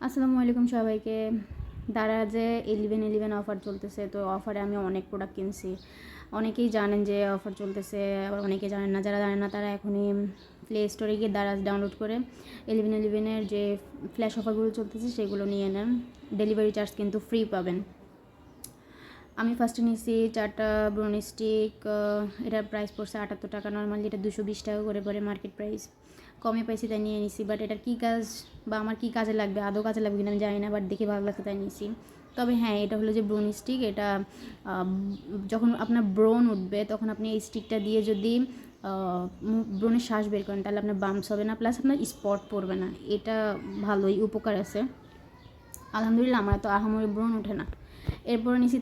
আসসালামু আলাইকুম সবাইকে। দারাজে 11/11 অফার চলতেছে, তো অফারে আমি অনেক প্রোডাক্ট কিনছি। অনেকেই জানেন যে অফার চলতেছে, আবার অনেকে জানেন না। যারা জানেন না তারা এখনই প্লে স্টোরে গিয়ে দারাজ ডাউনলোড করে 11/11-এর যে ফ্ল্যাশ অফারগুলো চলতেছে সেগুলো নিয়ে নেন। ডেলিভারি চার্জ কিন্তু ফ্রি পাবেন। আমি ফার্স্টে নিয়েছি 4টা ব্রোনি স্টিক। এটার প্রাইস পড়ছে 78 টাকা। নর্মালি এটা 220 টাকা করে পড়ে মার্কেট প্রাইস। কমে পাইছি তাই নিয়ে নিছি। বাট এটার কী কাজ বা আমার কী কাজে লাগবে, আদৌ কাজে লাগবে কিনা আমি জানি না, বাট দেখে ভালো লাগছে তাই নিয়েছি। তবে হ্যাঁ, এটা হলো যে ব্রোনি স্টিক। এটা যখন আপনার ব্রোন উঠবে তখন আপনি এই স্টিকটা দিয়ে যদি ব্রোনের শ্বাস বের করেন তাহলে আপনার বাম্পস হবে না, প্লাস আপনার স্পট পড়বে না। এটা ভালোই উপকার আছে। আলহামদুলিল্লাহ, আমার তো আহামরি ব্রণ ওঠে না। এরপর নিছি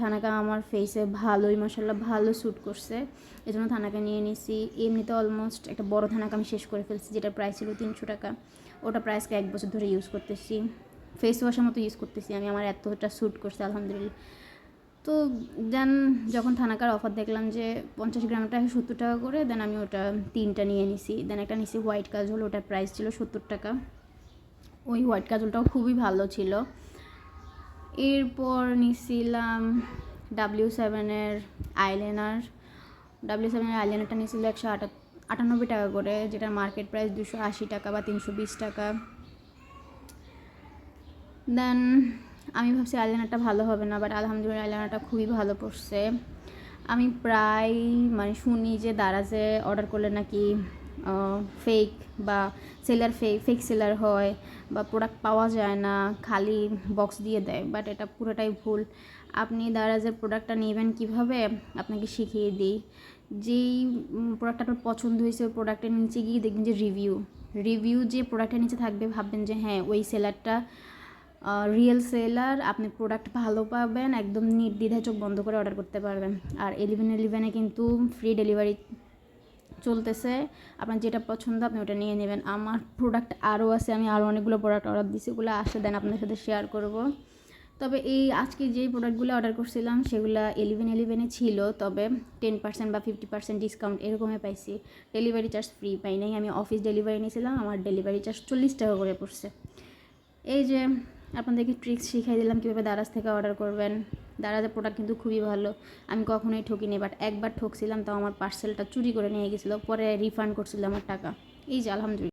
থানাকা আমার ফেসে ভালোই মাশাআল্লাহ ভালো স্যুট করছে, এজন্য থানাকা নিয়ে নিছি। এমনিতে অলমোস্ট একটা বড় থানাকা আমি শেষ করে ফেলছি, যেটার প্রাইস ছিল 300 টাকা। ওটা প্রাইসকে 1 বছর ধরে ইউজ করতেছি, ফেস ওয়াশের মতো ইউজ করতেছি আমি। আমার এতটা স্যুট করছে আলহামদুলিল্লাহ। তো দেন যখন থানাকার অফার দেখলাম যে 50 গ্রামটা 70 টাকা করে, দেন আমি ওটা 3টা নিয়ে নিছি। দেন একটা নিছি হোয়াইট কাজল, ওটার প্রাইস ছিল 70 টাকা। ওই হোয়াইট কাজলটাও খুবই ভালো ছিল। এরপর নিছিলাম W7-এর আইলাইনার। W7-এর আইলাইনারটা নিয়েছিল 198 টাকা করে, যেটার মার্কেট প্রাইস 280 টাকা বা 320 টাকা। দেন আমি ভাবছি আইলাইনারটা ভালো হবে না, বাট আলহামদুলিল্লাহ আইলাইনারটা খুবই ভালো পড়ছে। আমি প্রায় শুনি যে দারাজে অর্ডার করলে নাকি ফেক বা ফেক সেলার হয় বা প্রোডাক্ট পাওয়া যায় না, খালি বক্স দিয়ে দেয়। বাট এটা পুরোটাই ভুল। আপনি দারাজের প্রোডাক্টটা নেবেন কীভাবে আপনাকে শিখিয়ে দিই। যেই প্রোডাক্টটা আপনার পছন্দ হয়েছে ওই প্রোডাক্টের নিচে গিয়ে দেখবেন যে রিভিউ যে প্রোডাক্টের নিচে থাকবে, ভাববেন যে হ্যাঁ ওই সেলারটা রিয়েল সেলার। আপনি প্রোডাক্ট ভালো পাবেন, একদম নির্দ্বিধায় চোখ বন্ধ করে অর্ডার করতে পারবেন। আর 11/11-এ কিন্তু ফ্রি ডেলিভারি চলতেছে। আপনার যেটা পছন্দ আপনি ওটা নিয়ে নেবেন। আমার প্রোডাক্ট আরও আছে, আমি আরও অনেকগুলো প্রোডাক্ট অর্ডার দিচ্ছি, ওগুলো আসলে দেন আপনাদের সাথে শেয়ার করব। তবে এই আজকে যেই প্রোডাক্টগুলো অর্ডার করছিলাম সেগুলো 11/11-এ ছিল, তবে 10% বা 50% ডিসকাউন্ট এরকমই পাইছি। ডেলিভারি চার্জ ফ্রি পাই নাই। আমি অফিস ডেলিভারি নিয়েছিলাম, আমার ডেলিভারি চার্জ 40 টাকা করে পড়ছে। এই যে আপনাদেরকে ট্রিক্স শিখাই দিলাম কীভাবে দারাজ থেকে অর্ডার করবেন। দারাজের প্রোডাক্ট কিন্তু খুবই ভালো, আমি কখনোই ঠকিনি। বাট একবার ঠকছিলাম, তাও আমার পার্সেলটা চুরি করে নিয়ে গেছিলো, পরে রিফান্ড করছিল আমার টাকা। এই যে আলহামদুলিল্লাহ।